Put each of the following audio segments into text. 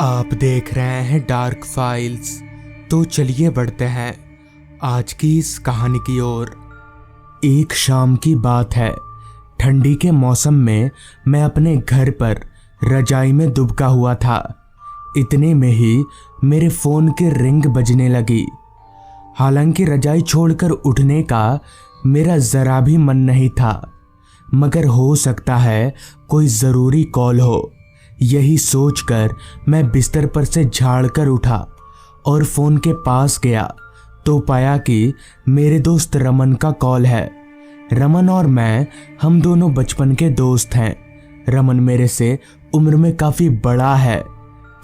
आप देख रहे हैं डार्क फाइल्स। तो चलिए बढ़ते हैं आज की इस कहानी की ओर। एक शाम की बात है। ठंडी के मौसम में मैं अपने घर पर रजाई में दुबका हुआ था। इतने में ही मेरे फोन की रिंग बजने लगी। हालांकि रजाई छोड़कर उठने का मेरा जरा भी मन नहीं था, मगर हो सकता है कोई ज़रूरी कॉल हो। यही सोचकर मैं बिस्तर पर से झाड़कर उठा और फ़ोन के पास गया तो पाया कि मेरे दोस्त रमन का कॉल है। रमन और मैं हम दोनों बचपन के दोस्त हैं। रमन मेरे से उम्र में काफ़ी बड़ा है।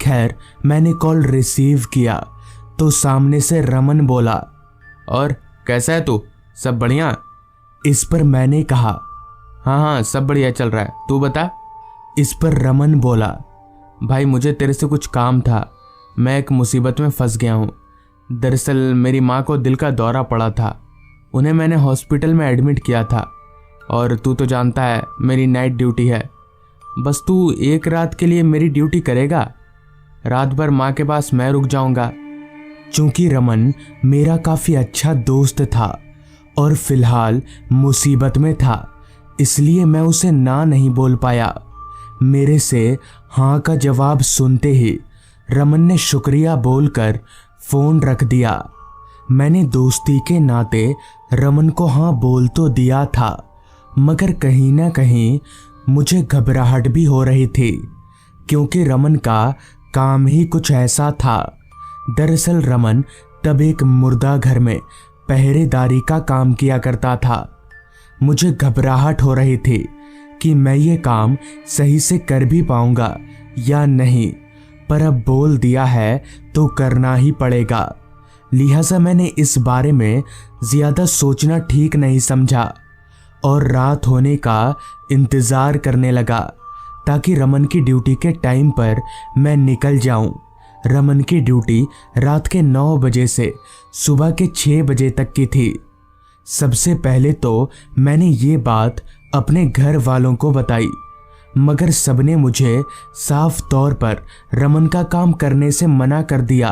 खैर, मैंने कॉल रिसीव किया तो सामने से रमन बोला, और कैसा है तू? सब बढ़िया? इस पर मैंने कहा, हाँ हाँ, सब बढ़िया चल रहा है, तू बता। इस पर रमन बोला, भाई मुझे तेरे से कुछ काम था। मैं एक मुसीबत में फंस गया हूँ। दरअसल मेरी माँ को दिल का दौरा पड़ा था। उन्हें मैंने हॉस्पिटल में एडमिट किया था और तू तो जानता है मेरी नाइट ड्यूटी है। बस तू एक रात के लिए मेरी ड्यूटी करेगा। रात भर माँ के पास मैं रुक जाऊँगा। चूंकि रमन मेरा काफ़ी अच्छा दोस्त था और फिलहाल मुसीबत में था, इसलिए मैं उसे ना नहीं बोल पाया। मेरे से हाँ का जवाब सुनते ही रमन ने शुक्रिया बोलकर फ़ोन रख दिया। मैंने दोस्ती के नाते रमन को हाँ बोल तो दिया था, मगर कहीं ना कहीं मुझे घबराहट भी हो रही थी, क्योंकि रमन का काम ही कुछ ऐसा था। दरअसल रमन तब एक मुर्दा घर में पहरेदारी का काम किया करता था। मुझे घबराहट हो रही थी कि मैं ये काम सही से कर भी पाऊंगा या नहीं, पर अब बोल दिया है तो करना ही पड़ेगा। लिहाजा मैंने इस बारे में ज़्यादा सोचना ठीक नहीं समझा और रात होने का इंतज़ार करने लगा ताकि रमन की ड्यूटी के टाइम पर मैं निकल जाऊं। रमन की ड्यूटी रात के 9 बजे से सुबह के 6 बजे तक की थी। सबसे पहले तो मैंने ये बात अपने घर वालों को बताई, मगर सबने मुझे साफ तौर पर रमन का काम करने से मना कर दिया।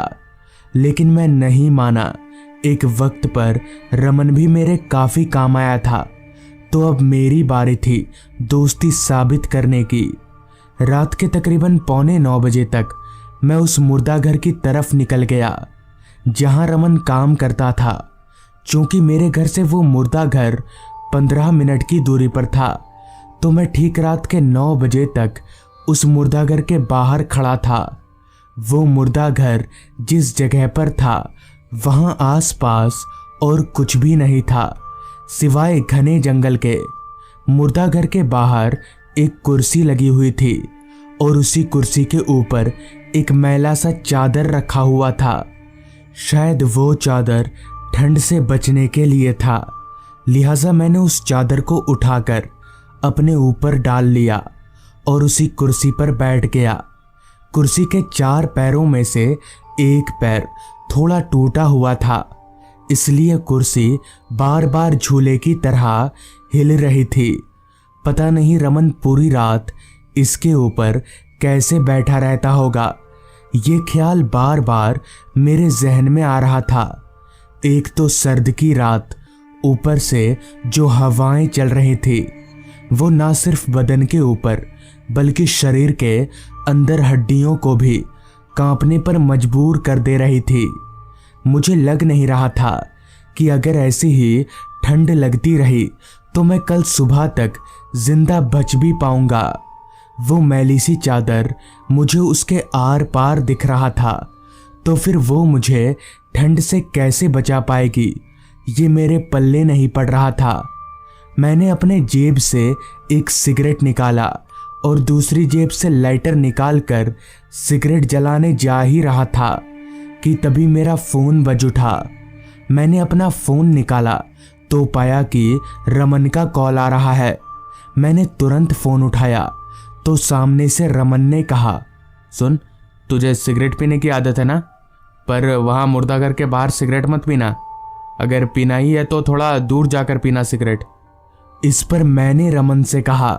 लेकिन मैं नहीं माना। एक वक्त पर रमन भी मेरे काफ़ी काम आया था, तो अब मेरी बारी थी दोस्ती साबित करने की। रात के तकरीबन 8:45 बजे तक मैं उस मुर्दा घर की तरफ निकल गया जहां रमन काम करता था। चूंकि मेरे घर से वो मुर्दा घर 15 मिनट की दूरी पर था, तो मैं ठीक रात के 9 बजे तक उस मुर्दा घर के बाहर खड़ा था। वो मुर्दा घर जिस जगह पर था वहां आसपास और कुछ भी नहीं था सिवाय घने जंगल के। मुर्दा घर के बाहर एक कुर्सी लगी हुई थी और उसी कुर्सी के ऊपर एक मैला सा चादर रखा हुआ था। शायद वो चादर ठंड से बचने के लिए था। लिहाजा मैंने उस चादर को उठाकर अपने ऊपर डाल लिया और उसी कुर्सी पर बैठ गया। कुर्सी के 4 पैरों में से एक पैर थोड़ा टूटा हुआ था, इसलिए कुर्सी बार बार झूले की तरह हिल रही थी। पता नहीं रमन पूरी रात इसके ऊपर कैसे बैठा रहता होगा। ये ख्याल बार बार मेरे जहन में आ रहा था। एक तो सर्द की रात, ऊपर से जो हवाएं चल रही थी वो ना सिर्फ बदन के ऊपर बल्कि शरीर के अंदर हड्डियों को भी कांपने पर मजबूर कर दे रही थी। मुझे लग नहीं रहा था कि अगर ऐसी ही ठंड लगती रही तो मैं कल सुबह तक जिंदा बच भी पाऊंगा। वो मैली सी चादर मुझे उसके आर पार दिख रहा था, तो फिर वो मुझे ठंड से कैसे बचा पाएगी, ये मेरे पल्ले नहीं पड़ रहा था। मैंने अपने जेब से एक सिगरेट निकाला और दूसरी जेब से लाइटर निकालकर सिगरेट जलाने जा ही रहा था कि तभी मेरा फ़ोन बज उठा। मैंने अपना फ़ोन निकाला तो पाया कि रमन का कॉल आ रहा है। मैंने तुरंत फ़ोन उठाया तो सामने से रमन ने कहा, सुन, तुझे सिगरेट पीने की आदत है ना, पर वहाँ मुर्दाघर के बाहर सिगरेट मत पीना। अगर पीना ही है तो थोड़ा दूर जाकर पीना सिगरेट। इस पर मैंने रमन से कहा,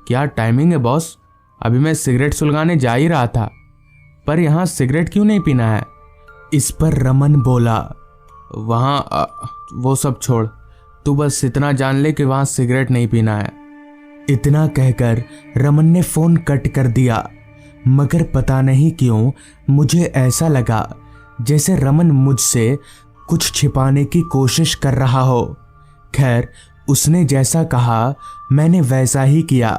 क्या टाइमिंग है बॉस, अभी मैं सिगरेट सुलगाने जा ही रहा था। पर यहाँ सिगरेट क्यों नहीं पीना है? इस पर रमन बोला, वहाँ वो सब छोड़, तू बस इतना जान ले कि वहाँ सिगरेट नहीं पीना है। इतना कहकर रमन ने फोन कट कर दिया। मगर पता नहीं क्यों मुझे ऐसा लगा जैसे रमन मुझसे कुछ छिपाने की कोशिश कर रहा हो। खैर, उसने जैसा कहा मैंने वैसा ही किया।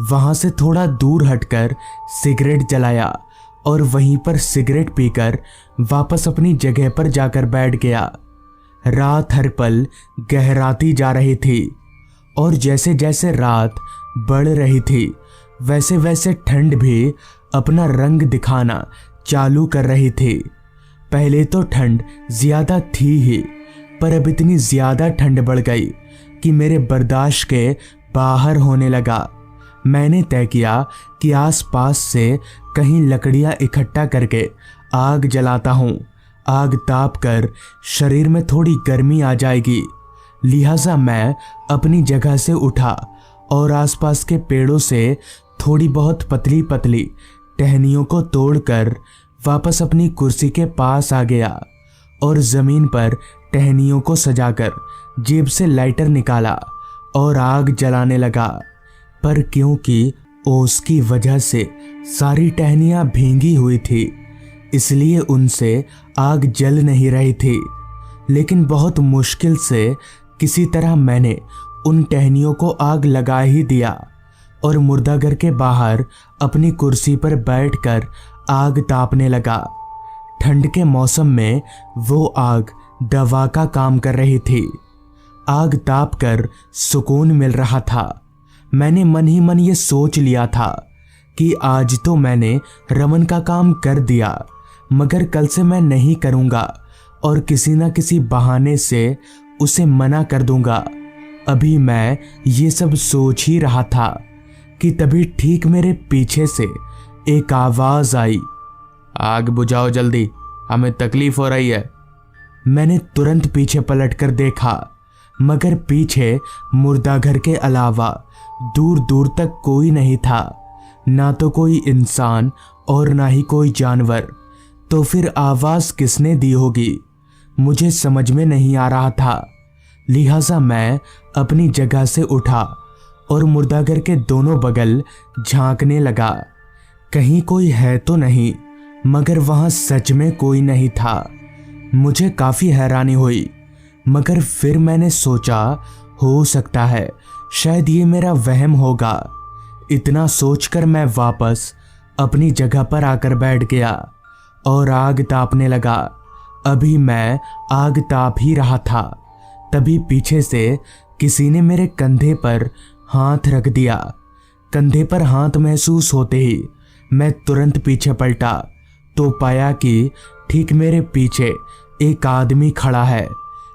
वहां से थोड़ा दूर हटकर सिगरेट जलाया और वहीं पर सिगरेट पीकर वापस अपनी जगह पर जाकर बैठ गया। रात हर पल गहराती जा रही थी और जैसे जैसे रात बढ़ रही थी वैसे वैसे ठंड भी अपना रंग दिखाना चालू कर रही थी। पहले तो ठंड ज्यादा थी ही, पर अब इतनी ज्यादा ठंड बढ़ गई कि मेरे बर्दाश्त के बाहर होने लगा। मैंने तय किया कि आसपास से कहीं लकड़ियां इकट्ठा करके आग जलाता हूँ। आग ताप कर शरीर में थोड़ी गर्मी आ जाएगी। लिहाजा मैं अपनी जगह से उठा और आसपास के पेड़ों से थोड़ी बहुत पतली पतली टहनियों को तोड़कर वापस अपनी कुर्सी के पास आ गया और जमीन पर टहनियों को सजाकर जेब से लाइटर निकाला और आग जलाने लगा। पर क्योंकि ओस की वजह से सारी टहनियां भींगी हुई थी, इसलिए उनसे आग जल नहीं रही थी। लेकिन बहुत मुश्किल से किसी तरह मैंने उन टहनियों को आग लगा ही दिया और मुर्दाघर के बाहर अपनी कुर्सी पर बैठकर आग तापने लगा। ठंड के मौसम में वो आग दवा का काम कर रही थी। आग ताप कर सुकून मिल रहा था। मैंने मन ही मन ये सोच लिया था कि आज तो मैंने रमन का काम कर दिया, मगर कल से मैं नहीं करूँगा और किसी न किसी बहाने से उसे मना कर दूंगा। अभी मैं ये सब सोच ही रहा था कि तभी ठीक मेरे पीछे से एक आवाज आई, आग बुझाओ जल्दी, हमें तकलीफ हो रही है। मैंने तुरंत पीछे पलटकर देखा, मगर पीछे मुर्दाघर के अलावा दूर दूर तक कोई नहीं था, ना तो कोई इंसान और ना ही कोई जानवर। तो फिर आवाज किसने दी होगी, मुझे समझ में नहीं आ रहा था। लिहाजा मैं अपनी जगह से उठा और मुर्दाघर के दोनों बगल झांकने लगा। कहीं कोई है तो नहीं, मगर वहां सच में कोई नहीं था। मुझे काफी हैरानी हुई, मगर फिर मैंने सोचा हो सकता है शायद ये मेरा वहम होगा। इतना सोचकर मैं वापस अपनी जगह पर आकर बैठ गया और आग तापने लगा। अभी मैं आग ताप ही रहा था, तभी पीछे से किसी ने मेरे कंधे पर हाथ रख दिया। कंधे पर हाथ महसूस होते ही मैं तुरंत पीछे पलटा तो पाया कि ठीक मेरे पीछे एक आदमी खड़ा है।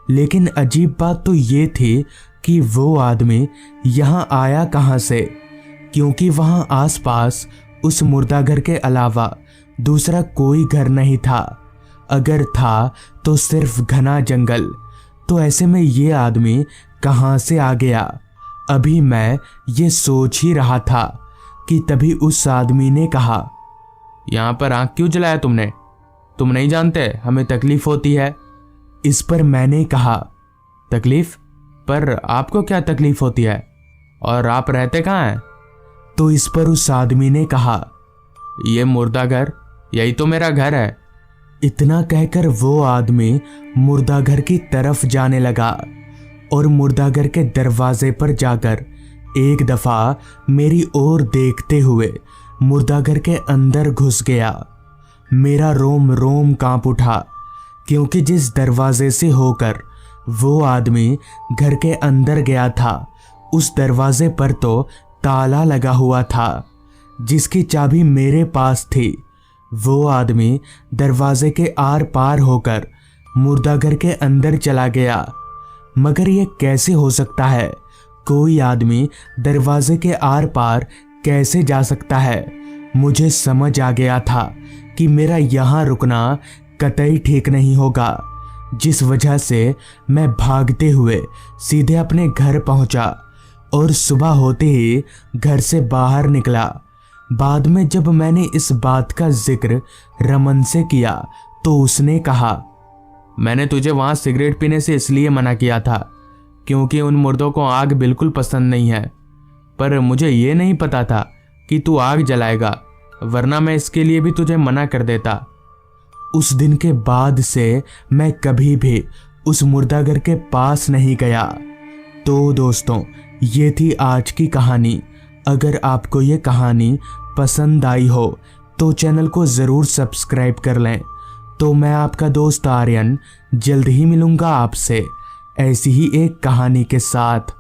लेकिन अजीब बात तो ये थी कि वो आदमी यहाँ आया कहाँ से, क्योंकि वहाँ आसपास उस मुर्दाघर के अलावा दूसरा कोई घर नहीं था। अगर था तो सिर्फ घना जंगल। तो ऐसे में ये आदमी कहाँ से आ गया? अभी मैं ये सोच ही रहा था कि तभी उस आदमी ने कहा, यहाँ पर आंख क्यों जलाया तुमने? तुम नहीं जानते हमें तकलीफ होती है। इस पर मैंने कहा, तकलीफ? पर आपको क्या तकलीफ होती है और आप रहते कहाँ हैं? तो इस पर उस आदमी ने कहा, ये मुर्दाघर, यही तो मेरा घर है। इतना कहकर वो आदमी मुर्दाघर की तरफ जाने लगा और मुर्दाघर के दरवाजे पर जाकर एक दफा मेरी ओर देखते हुए मुर्दाघर के अंदर घुस गया। मेरा रोम रोम कांप उठा, क्योंकि जिस दरवाजे से होकर वो आदमी घर के अंदर गया था उस दरवाजे पर तो ताला लगा हुआ था, जिसकी चाबी मेरे पास थी। वो आदमी दरवाजे के आर पार होकर मुर्दाघर के अंदर चला गया। मगर ये कैसे हो सकता है? कोई आदमी दरवाजे के आर पार कैसे जा सकता है? मुझे समझ आ गया था कि मेरा यहाँ रुकना कतई ठीक नहीं होगा, जिस वजह से मैं भागते हुए सीधे अपने घर पहुंचा और सुबह होते ही घर से बाहर निकला। बाद में जब मैंने इस बात का जिक्र रमन से किया तो उसने कहा, मैंने तुझे वहां सिगरेट पीने से इसलिए मना किया था क्योंकि उन मुर्दों को आग बिल्कुल पसंद नहीं है, पर मुझे ये नहीं पता था कि तू आग जलाएगा, वरना मैं इसके लिए भी तुझे मना कर देता। उस दिन के बाद से मैं कभी भी उस मुर्दाघर के पास नहीं गया। तो दोस्तों, ये थी आज की कहानी। अगर आपको ये कहानी पसंद आई हो तो चैनल को ज़रूर सब्सक्राइब कर लें। तो मैं आपका दोस्त आर्यन जल्द ही मिलूँगा आपसे ऐसी ही एक कहानी के साथ।